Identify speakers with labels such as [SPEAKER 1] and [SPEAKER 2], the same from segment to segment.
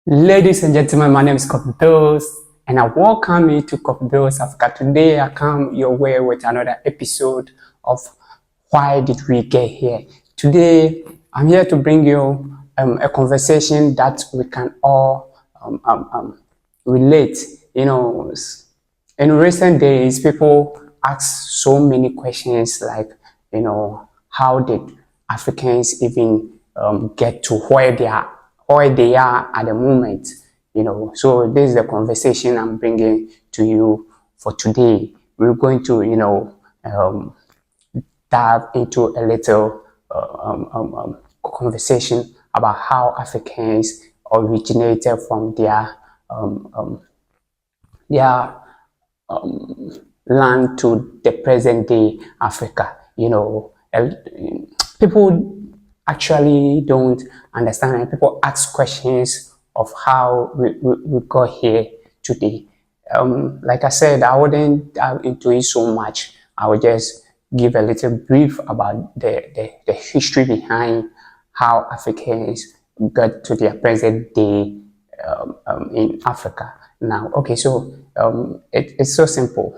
[SPEAKER 1] Ladies and gentlemen, my name is Bills, and I welcome you to Bills Africa. Today, I come your way with another episode of Why Did We Get Here? Today, I'm here to bring you a conversation that we can all relate. In recent days, people ask so many questions like, how did Africans even get to where they are at the moment? So this is the conversation I'm bringing to you for today. We're going to, dive into a little conversation about how Africans originated from their land to the present day Africa. People actually don't understand, and people ask questions of how we got here today. Like I said, I wouldn't dive into it so much. I would just give a little brief about the history behind how Africans got to their present day in Africa now. Okay, so it's so simple.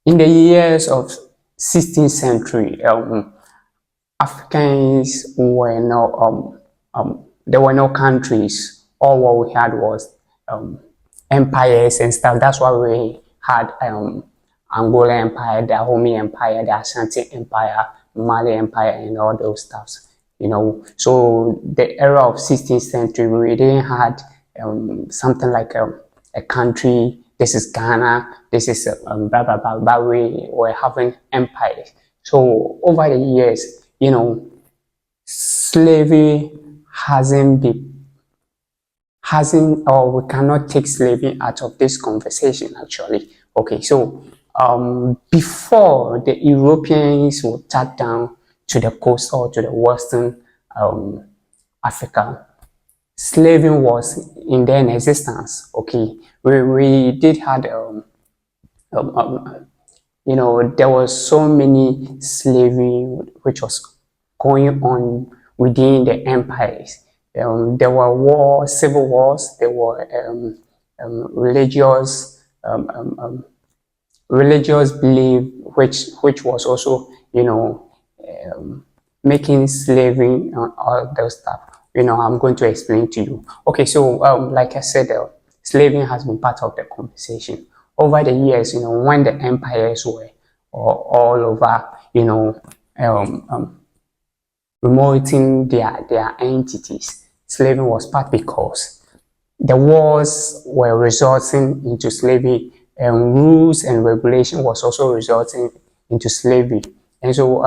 [SPEAKER 1] In the years of 16th century, Africans were there were no countries. All what we had was empires and stuff. That's why we had Angola Empire, the Dahomey Empire, the Ashanti Empire, Mali Empire, and all those stuffs. So the era of 16th century, we didn't had something like a country. This is Ghana. This is blah blah blah. But we were having empires. So over the years, slavery or we cannot take slavery out of this conversation actually. Okay, so before the Europeans would touch down to the coast or to the western Africa, slavery was in their existence. Okay, we did had there was so many slavery which was going on within the empires. There were wars, civil wars. There were religious belief, which was also making slavery and all those stuff. I'm going to explain to you. Okay, so like I said, slavery has been part of the conversation over the years. When the empires were all over, promoting their entities, slavery was part because the wars were resulting into slavery, and rules and regulation was also resulting into slavery. And so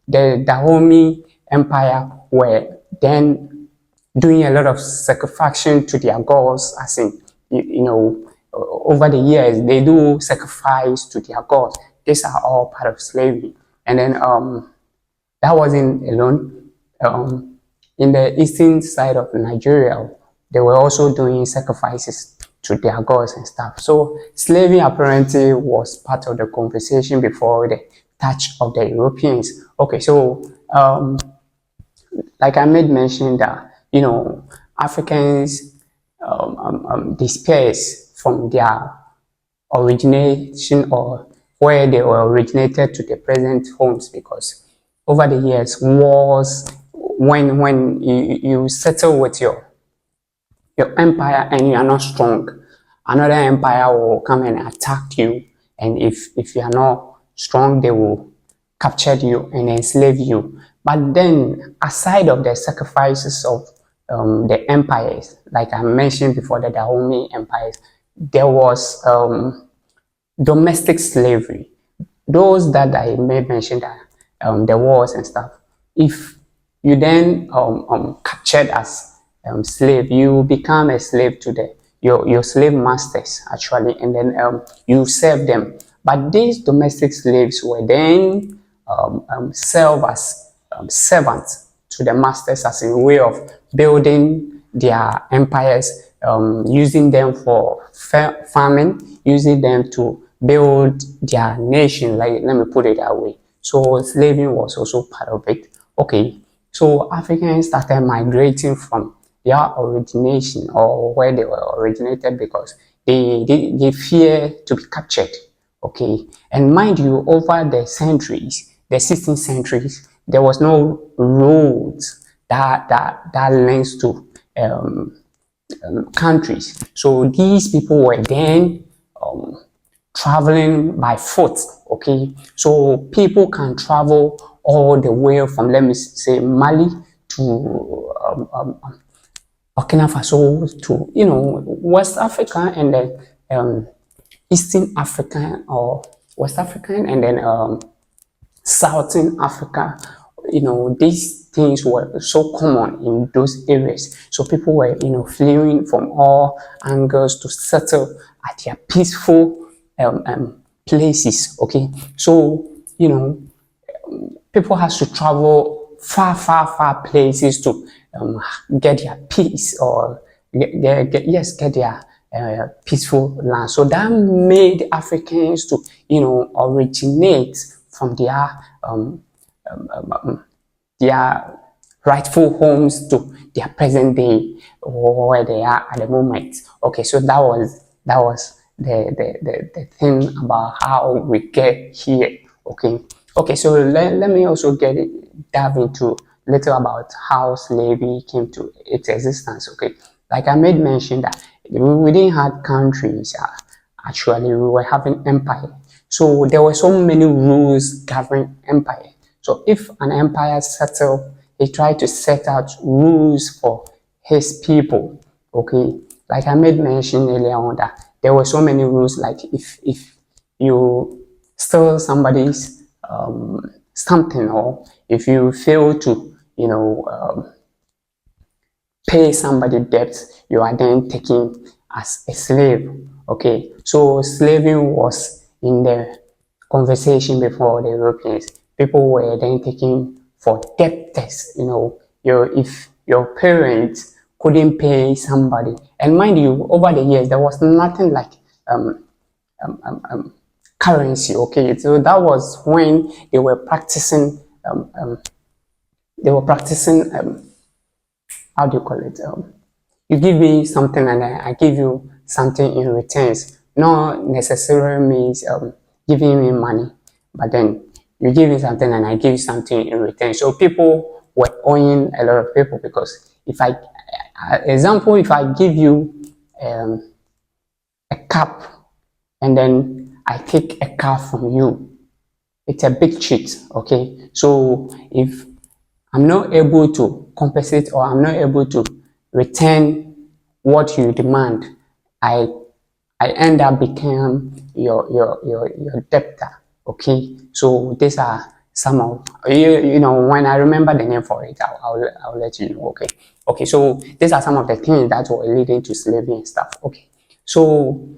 [SPEAKER 1] the Dahomey Empire were then doing a lot of sacrifice to their gods, as in, over the years, they do sacrifice to their gods. These are all part of slavery. And then that wasn't alone. In the eastern side of Nigeria, they were also doing sacrifices to their gods and stuff. So slavery apparently was part of the conversation before the touch of the Europeans. Okay, so like I made mention that Africans dispersed from their origination or where they were originated to the present homes, because over the years, wars, when you settle with your empire and you are not strong, another empire will come and attack you, and if you are not strong, they will capture you and enslave you. But then, aside of the sacrifices of the empires, like I mentioned before, the Dahomey empires, there was domestic slavery. Those that I may mention that the wars and stuff. If you then captured as slave, you become a slave to your slave masters actually, and then you serve them. But these domestic slaves were then served as servants to the masters, as a way of building their empires, using them for farming, using them to build their nation. Like, let me put it that way. So slavery was also part of it. Okay, so Africans started migrating from their origination or where they were originated because they fear to be captured. Okay, and mind you, over the centuries, the 16th centuries, there was no roads that links to countries. So these people were then traveling by foot. Okay, so people can travel all the way from, let me say, Mali to Burkina Faso to, West Africa, and then Eastern African or West African, and then Southern Africa. These things were so common in those areas. So people were, fleeing from all angles to settle at their peaceful places. Okay, so people has to travel far places to get their peace or get their peaceful land. So that made Africans to originate from their rightful homes to their present day where they are at the moment. Okay, so that was the thing about how we get here. Okay, so let me also dive into little about how slavery came to its existence. Okay, like I made mention that we didn't have countries. Actually, we were having empire. So there were so many rules governing empire. So if an empire settled, he tried to set out rules for his people. Okay, like I made mention earlier on that there were so many rules. Like if you steal somebody's something, or if you fail to pay somebody debt, you are then taken as a slave. Okay, so slavery was in the conversation before the Europeans. People were then taken for debtors. If your parents couldn't pay somebody, and mind you, over the years there was nothing like currency. Okay, so that was when they were practicing. How do you call it? You give me something and I give you something in returns. Not necessarily means giving me money, but then you give me something and I give you something in return. So people were owing a lot of people, because if I give you a cup and then I take a car from you, it's a big cheat. Okay, so if I'm not able to compensate or I'm not able to return what you demand, I end up becoming your debtor. Okay, so these are some of when I remember the name for it, I'll let you know. Okay, so these are some of the things that were leading to slavery and stuff. Okay, so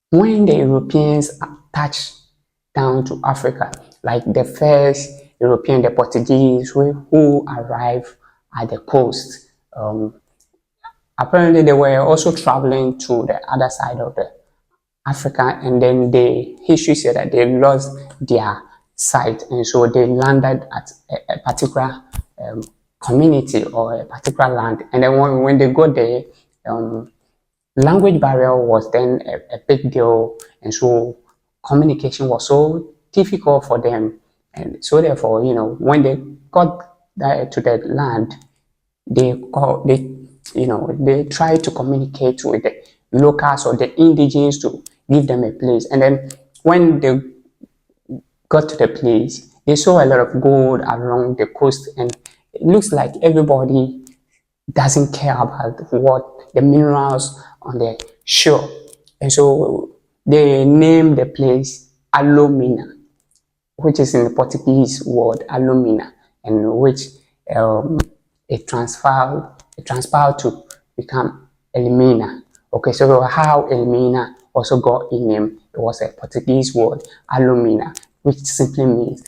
[SPEAKER 1] when the Europeans touched down to Africa, like the first European, the Portuguese, who arrived at the coast, apparently they were also traveling to the other side of the Africa, and then the history said that they lost their sight, and so they landed at a particular community or a particular land, and then when they got there, language barrier was then a big deal, and so communication was so difficult for them, and so therefore, when they got to the land, they try to communicate with the locals or the indigenous to give them a place. And then when they got to the place, they saw a lot of gold along the coast, and it looks like everybody doesn't care about what the minerals on the shore. And so they named the place Alumina, which is in the Portuguese word Alumina, and which it transpired to become Elimina. Okay, so how Elimina also got its name, it was a Portuguese word, Alumina, which simply means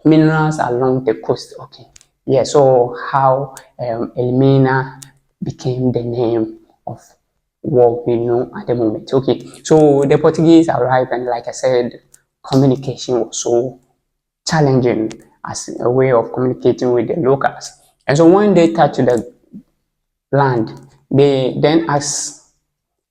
[SPEAKER 1] minerals along the coast. Okay, yeah, so how Elimina became the name of what we know at the moment. Okay, so the Portuguese arrived, and like I said, communication was so challenging as a way of communicating with the locals. And so when they touch the land, they then ask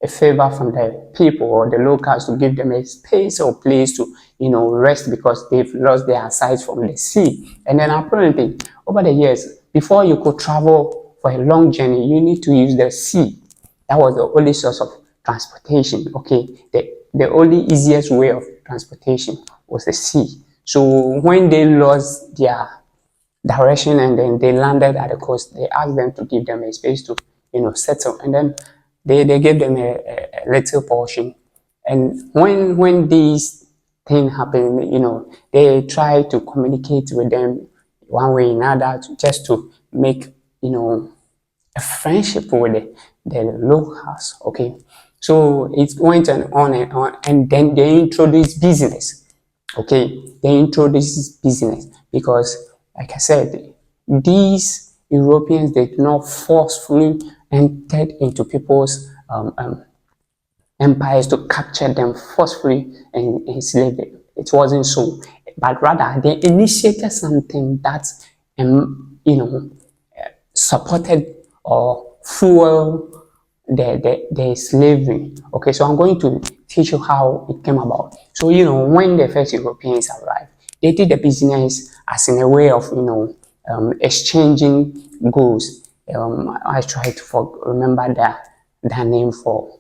[SPEAKER 1] a favor from the people or the locals to give them a space or place to, rest because they've lost their sight from the sea. And then apparently, over the years, before you could travel for a long journey, you need to use the sea. That was the only source of transportation. Okay, the only easiest way of transportation was the sea. So when they lost their direction and then they landed at the coast, they asked them to give them a space to, settle. And then they gave them a little portion. And when these thing happen, they try to communicate with them one way or another just to make, a friendship with the locals. Okay. So it went on and on, and then they introduced business. Okay, they introduced business because, like I said, these Europeans did not forcefully enter into people's empires to capture them forcefully and enslave them. It wasn't so, but rather they initiated something that, supported or fueled the slavery. Okay, so I'm going to teach you how it came about. So, when the first Europeans arrived, they did the business as in a way of, exchanging goods. I try to remember that name for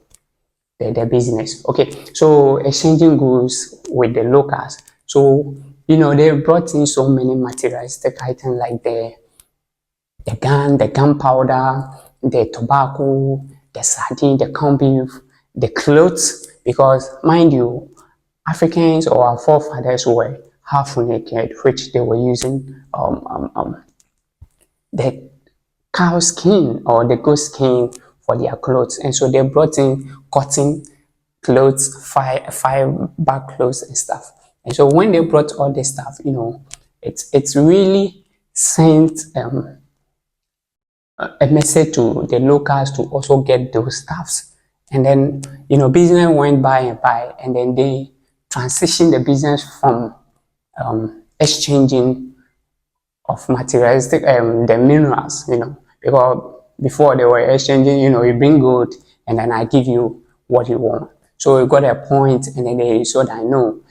[SPEAKER 1] the business. Okay, so exchanging goods with the locals. So, they brought in so many materialistic items like the gunpowder, the tobacco, the sardine, the corned beef, the clothes, because mind you, Africans or our forefathers were half naked, which they were using the cow skin or the goat skin for their clothes. And so they brought in cotton clothes, fiber clothes and stuff. And so when they brought all this stuff, it's really sent a message to the locals to also get those stuffs. And then, business went by and by, and then they transitioned the business from exchanging of materialistic, the minerals, because before they were exchanging, you bring gold and then I give you what you want. So we got a point, and then they said, I know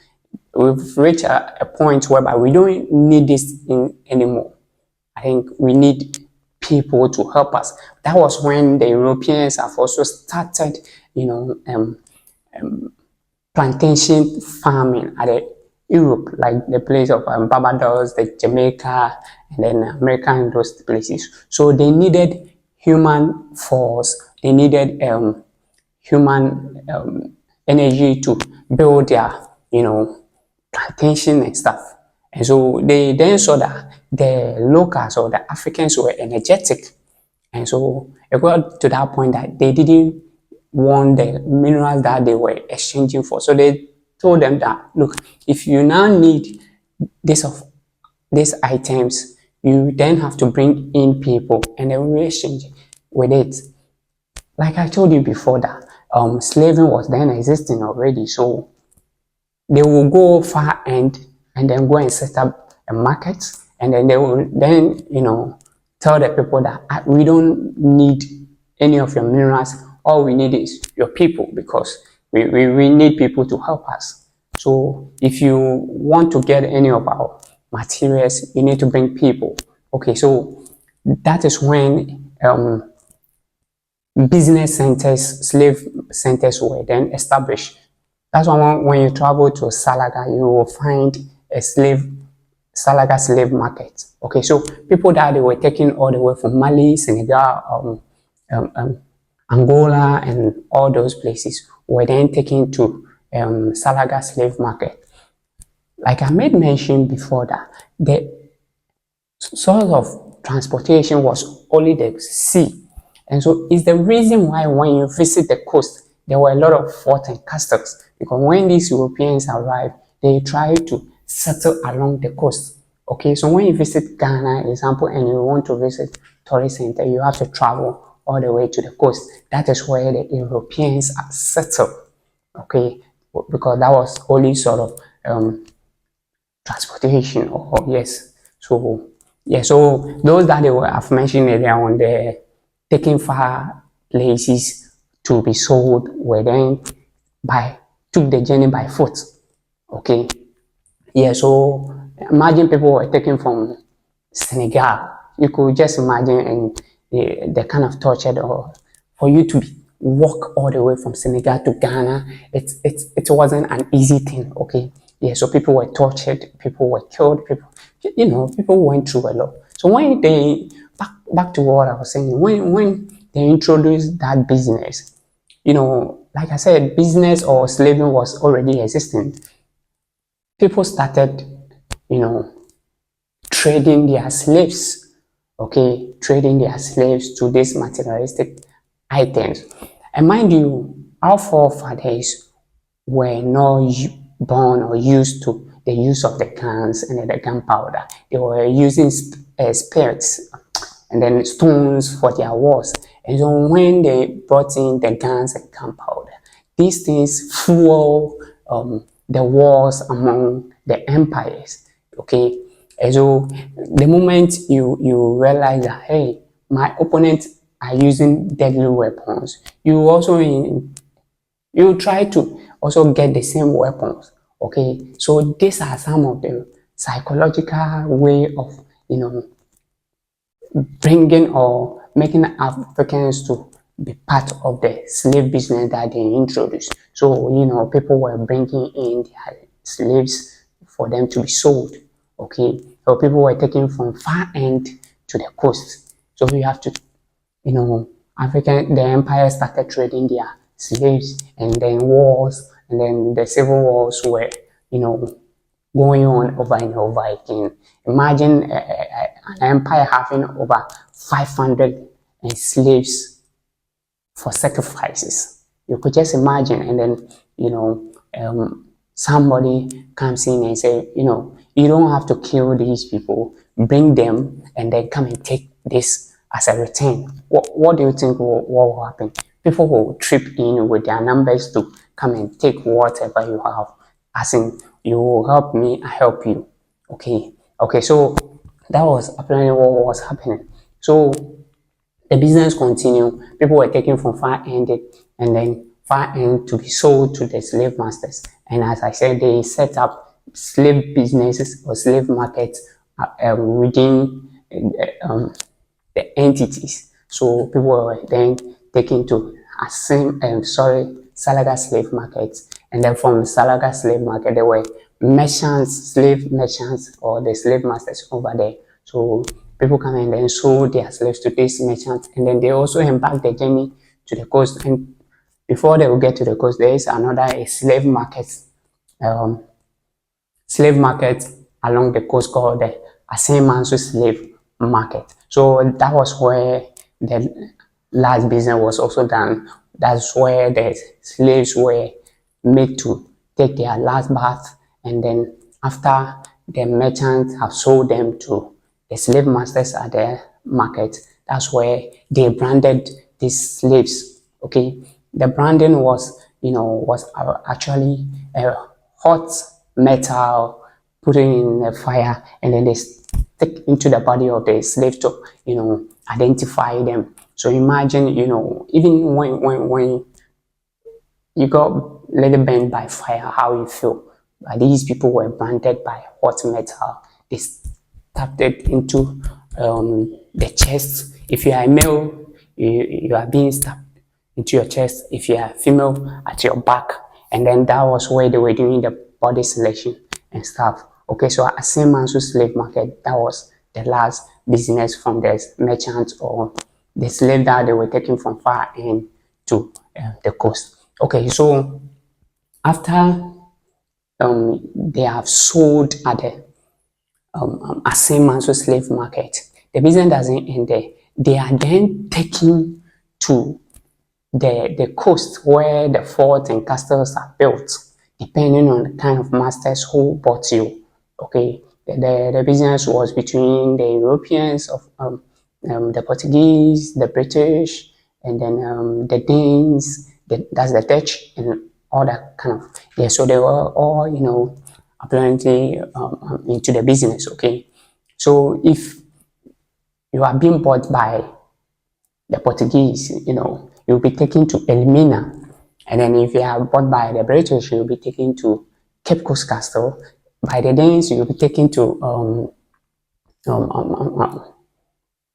[SPEAKER 1] we've reached a point whereby we don't need this anymore. I think we need people to help us. That was when the Europeans have also started, plantation farming at Europe, like the place of Barbados, the Jamaica, and then America and those places. So they needed human force. They needed human energy to build their, plantation and stuff. And so they then saw that the locals or the Africans were energetic. And so it got to that point that they didn't want the minerals that they were exchanging for. So they told them that, look, if you now need these items, you then have to bring in people and then we exchange with it. Like I told you before that slavery was then existing already. So they will go far end and then go and set up a market, and then they will then, tell the people that we don't need any of your minerals. All we need is your people, because we need people to help us. So if you want to get any of our materials, you need to bring people. Okay, so that is when business centers, slave centers were then established. That's why when you travel to Salaga, you will find a Salaga slave market. Okay, so people that they were taken all the way from Mali, Senegal, Angola, and all those places were then taken to Salaga slave market. Like I made mention before that the source of transportation was only the sea. And so it's the reason why when you visit the coast, there were a lot of forts and castles, because when these Europeans arrived, they tried to settle along the coast. Okay, so when you visit Ghana, example, and you want to visit tourist center, you have to travel all the way to the coast. That is where the Europeans are settled. Okay, because that was only sort of transportation, or yes. So Yeah, so those that I've mentioned earlier on, the taking far places to be sold were then by took the journey by foot. Okay, yeah, so imagine people were taken from Senegal. You could just imagine and the kind of torture or for you to walk all the way from Senegal to Ghana. It wasn't an easy thing. Okay, yeah, so people were tortured, people were killed, people went through a lot. So when they back to what I was saying, when they introduced that business, like I said, business or slavery was already existing. People started, you know, trading their slaves, okay, trading their slaves to these materialistic items. And mind you, our forefathers were not born or used to the use of the guns and the gunpowder. They were using spirits and then stones for their wars. And so when they brought in the guns and gunpowder, these things fuel the wars among the empires. Okay, and so the moment you realize that, hey, my opponents are using deadly weapons, you try to also get the same weapons. Okay, so these are some of the psychological way of bringing or making Africans to be part of the slave business that they introduced. So, people were bringing in their slaves for them to be sold. Okay, so people were taken from far end to the coast. So we have to, the empire started trading their slaves, and then wars, and then the civil wars were, going on over and over again. Imagine an empire having over 500 slaves for sacrifices. You could just imagine, and then somebody comes in and say, you don't have to kill these people, bring them, and then come and take this as a return. What do you think will happen? People will trip in with their numbers to come and take whatever you have, as in, you will help me, I help you. Okay, so that was apparently what was happening. So the business continued. People were taken from far end and then far end to be sold to the slave masters. And as I said, they set up slave businesses or slave markets within the entities. So people were then taken to Salaga slave markets. And then from Salaga slave market, there were slave merchants, or the slave masters over there. So people come and then sold their slaves to these merchants, and then they also embarked the journey to the coast. And before they will get to the coast, there is another um, slave market along the coast called the Asemansu slave market. So that was where the last business was also done. That's where the slaves were made to take their last bath, and then after the merchants have sold them to the slave masters at the market, that's where they branded these slaves. Okay, the branding was actually a hot metal put in a fire, and then they stick into the body of the slave to identify them. So imagine, even when you got little burned by fire, how you feel. But these people were branded by hot metal. They stabbed it into the chest. If you are a male, you are being stabbed into your chest. If you are a female, at your back. And then that was where they were doing the body selection and stuff. Okay, so at Semansu slave market, that was the last business from the merchants or the slave that they were taking from far end to the coast. Okay, so after they have sold at the Asemanso slave market, the business doesn't end there. They are then taken to the coast where the forts and castles are built, depending on the kind of masters who bought you. Okay, the business was between the Europeans of the Portuguese, the British, and then the Danes. That's the Dutch and all that kind of. Yeah, so they were all apparently into the business. Okay, so if you are being bought by the Portuguese, you'll be taken to Elmina. And then if you are bought by the British, you'll be taken to Cape Coast Castle. By the Danes, you'll be taken to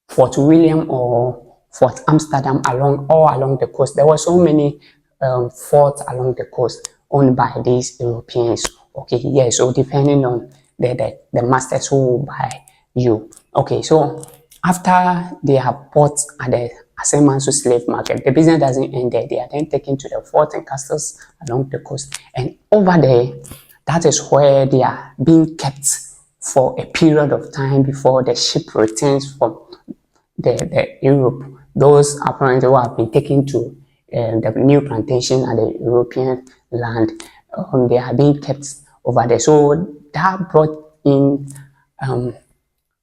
[SPEAKER 1] Fort William or Fort Amsterdam all along the coast. There were so many forts along the coast owned by these Europeans. Okay, yeah, so depending on the masters who will buy you. Okay, so after they have bought at the Asemanso slave market, the business doesn't end there. They are then taken to the forts and castles along the coast. And over there, that is where they are being kept for a period of time before the ship returns from the Europe. Those apparently who have been taken to the new plantation at the European land, they are being kept over there. So that brought in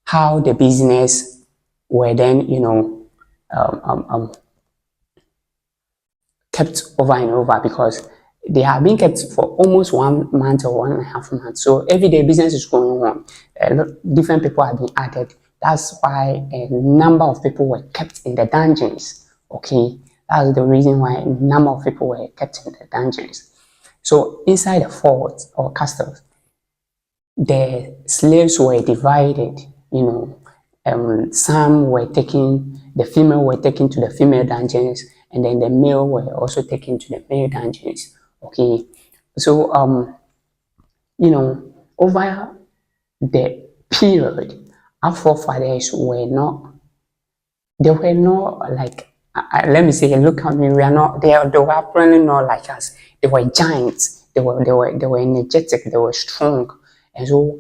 [SPEAKER 1] how the business were then, kept over and over, because they have been kept for almost 1 month or 1.5 months. So every day business is going on. Different people have been added. That's why a number of people were kept in the dungeons. Okay, that's the reason why a number of people were kept in the dungeons. So inside the forts or castles, the slaves were divided. Some were taken, the female were taken to the female dungeons, and then the male were also taken to the male dungeons. Okay, so over the period, our forefathers were not, like, let me say, look at me, they were apparently not like us. They were giants. They were energetic. They were strong, and so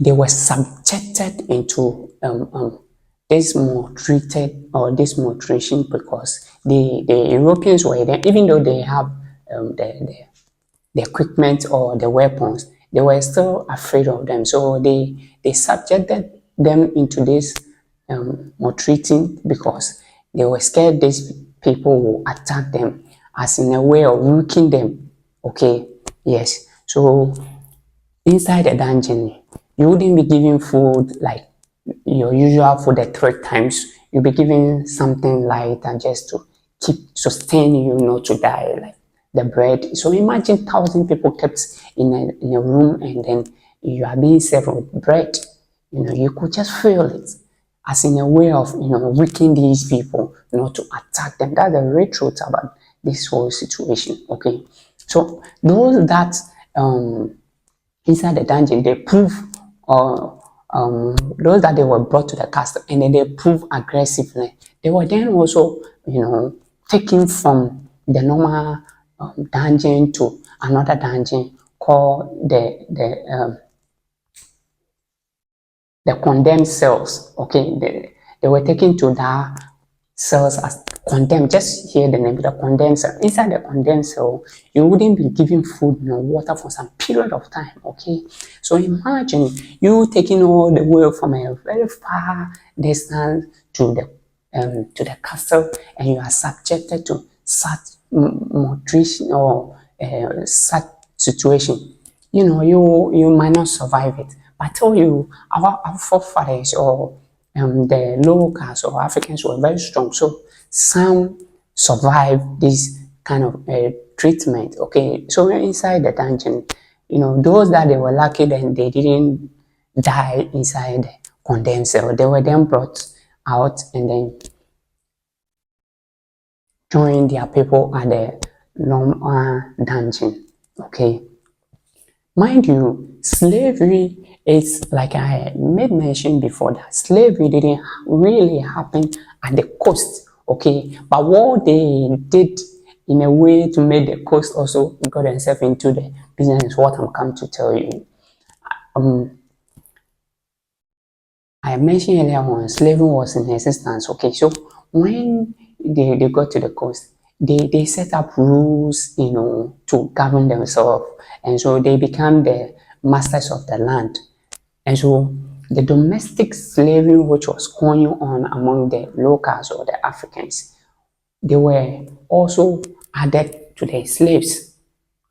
[SPEAKER 1] they were subjected into this maltreated or this maltreation, because the Europeans were there, even though they have the equipment or the weapons, they were still afraid of them. So they subjected them into this maltreating, because they were scared these people will attack them, as in a way of weakening them. Okay, yes. So inside the dungeon, you wouldn't be given food like your usual food at 3 times. You'll be given something light and just to sustain you, not to die, like the bread. So imagine 1,000 people kept in a room, and then you are being served with bread. You could just feel it, as in a way of weakening these people, not to attack them. That's the real truth about this whole situation. Okay, so those that inside the dungeon, they prove, or those that they were brought to the castle and then they prove aggressively, they were then also taken from the normal dungeon to another dungeon called the condemned cells. Okay, they were taken to that cells as condemned. Just hear the name, the condemned cell. Inside the condemned cell, you wouldn't be given food nor water for some period of time. Okay, so imagine you taking all the way from a very far distance to the castle, and you are subjected to such malnutrition or such situation. You might not survive it. But I tell you, our forefathers or the locals or Africans were very strong. So some survived this kind of treatment. Okay, so inside the dungeon, those that they were lucky, then they didn't die inside the condemned cell. They were then brought out and then joined their people at the normal dungeon. Okay, mind you, slavery is, like I made mention before, that slavery didn't really happen at the coast. Okay, but what they did in a way to make the coast also got themselves into the business is what I'm come to tell you. I mentioned earlier on, slavery was in existence. Okay, so when they got to the coast, they set up rules, to govern themselves, and so they become the masters of the land. And so the domestic slavery which was going on among the locals or the Africans, they were also added to the slaves.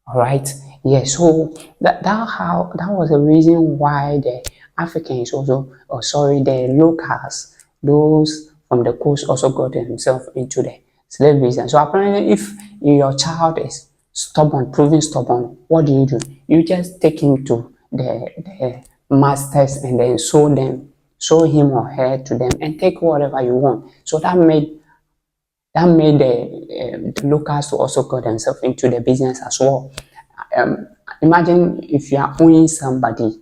[SPEAKER 1] All right. Yeah. So that was the reason why the Africans also, or sorry, the locals, those from the coast also got themselves into the slave business. So apparently, if your child is stubborn, proving stubborn, what do? You just take him to the masters and then show him or her to them and take whatever you want. So that made the locals to also got themselves into the business as well. Um, Imagine if you are owing somebody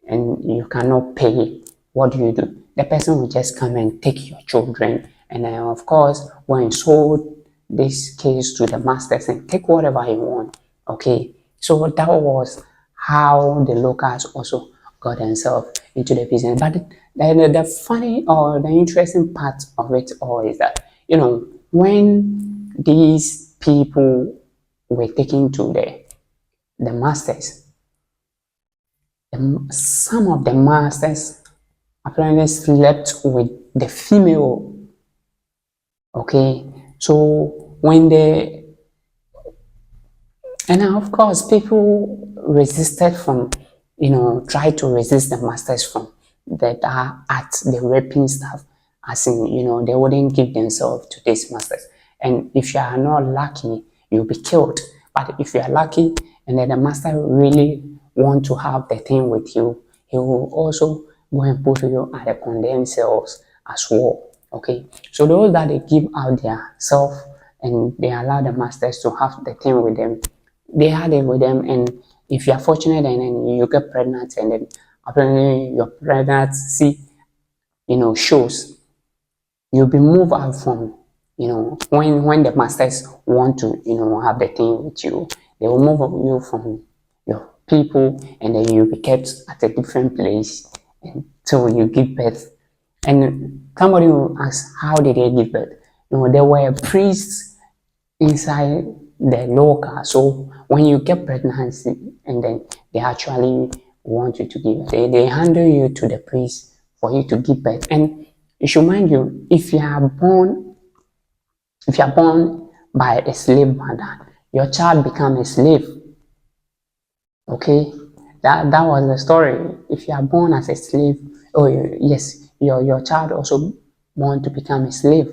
[SPEAKER 1] and you cannot pay, what do? The person will just come and take your children, and then of course, when sold this case to the masters and take whatever you want. Okay, so that was how the locals also got themselves into the business. But the funny or the interesting part of it all is that, when these people were taken to the masters, some of the masters apparently slept with the female. Okay, so when they, and of course people resisted from, try to resist the masters from that are at the raping stuff, as in, they wouldn't give themselves to these masters. And if you are not lucky, you'll be killed. But if you are lucky and then the master really want to have the thing with you, he will also go and put you at the condemned cells as well. Okay, so those that they give out their self and they allow the masters to have the thing with them, they had it with them. And if you are fortunate and then you get pregnant and then apparently your pregnancy, shows, you'll be moved out from, when the masters want to, have the thing with you, they will move you from your people and then you'll be kept at a different place until you give birth. And somebody will ask, how did they give birth? There were priests inside the local. So when you get pregnancy and then they actually want you to give, they handle you to the priest for you to give birth. And you should mind you, if you are born by a slave mother, your child becomes a slave. Okay, that was the story. If you are born as a slave, oh yes, your child also born to become a slave.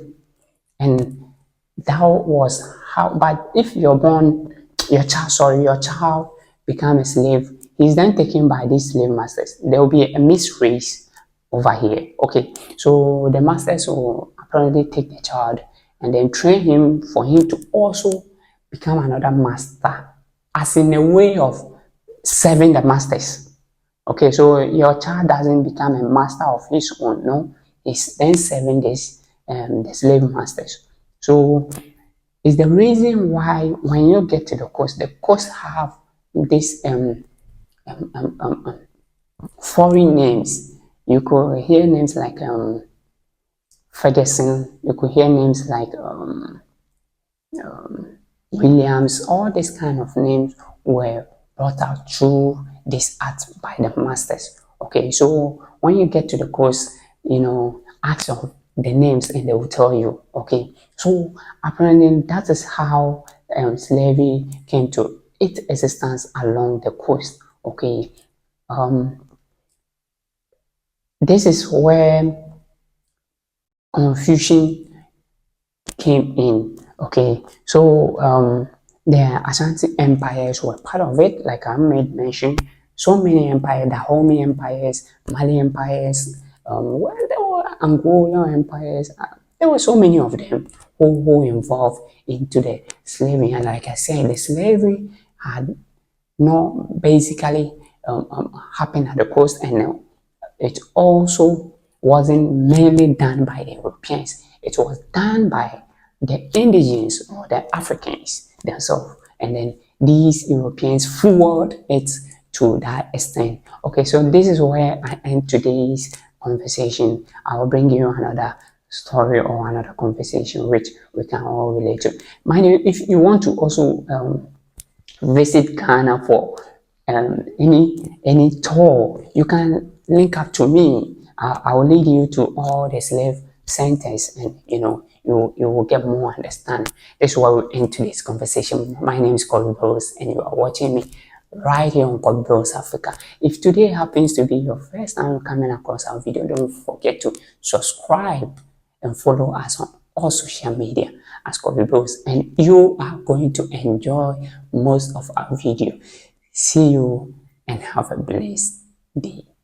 [SPEAKER 1] And that was how. But if your child become a slave, he's then taken by these slave masters. There will be a mixed race over here. Okay, so the masters will apparently take the child and then train him for him to also become another master, as in a way of serving the masters. Okay, so your child doesn't become a master of his own, no, he's then serving the slave masters. So it's the reason why when you get to the coast have this um, um, um, foreign names. You could hear names like Ferguson, you could hear names like Williams. All these kind of names were brought out through this art by the masters. Okay, so when you get to the coast, ask of the names and they will tell you. Okay, so apparently that is how slavery came to its existence along the coast. Okay, this is where confusion came in. Okay, so the Ashanti empires were part of it, like I made mention. So many empires, the Dahomey empires, Mali empires, there were Angola empires. There were so many of them who involved into the slavery. And like I said, the slavery had not basically happened at the coast, and it also wasn't mainly done by the Europeans. It was done by the indigenous or the Africans themselves, and then these Europeans forward it to that extent. Okay, so this is where I end today's conversation. I will bring you another story or another conversation which we can all relate to. Mind you, if you want to also visit Ghana for any tour, you can link up to me. I will lead you to all the slave centers, and you will get more understanding. This is why we end today's conversation. My name is Colin Rose, and you are watching me right here on Kobe Bros Africa. If today happens to be your first time coming across our video, don't forget to subscribe and follow us on all social media as Kobe Bros, and you are going to enjoy most of our video. See you and have a blessed day.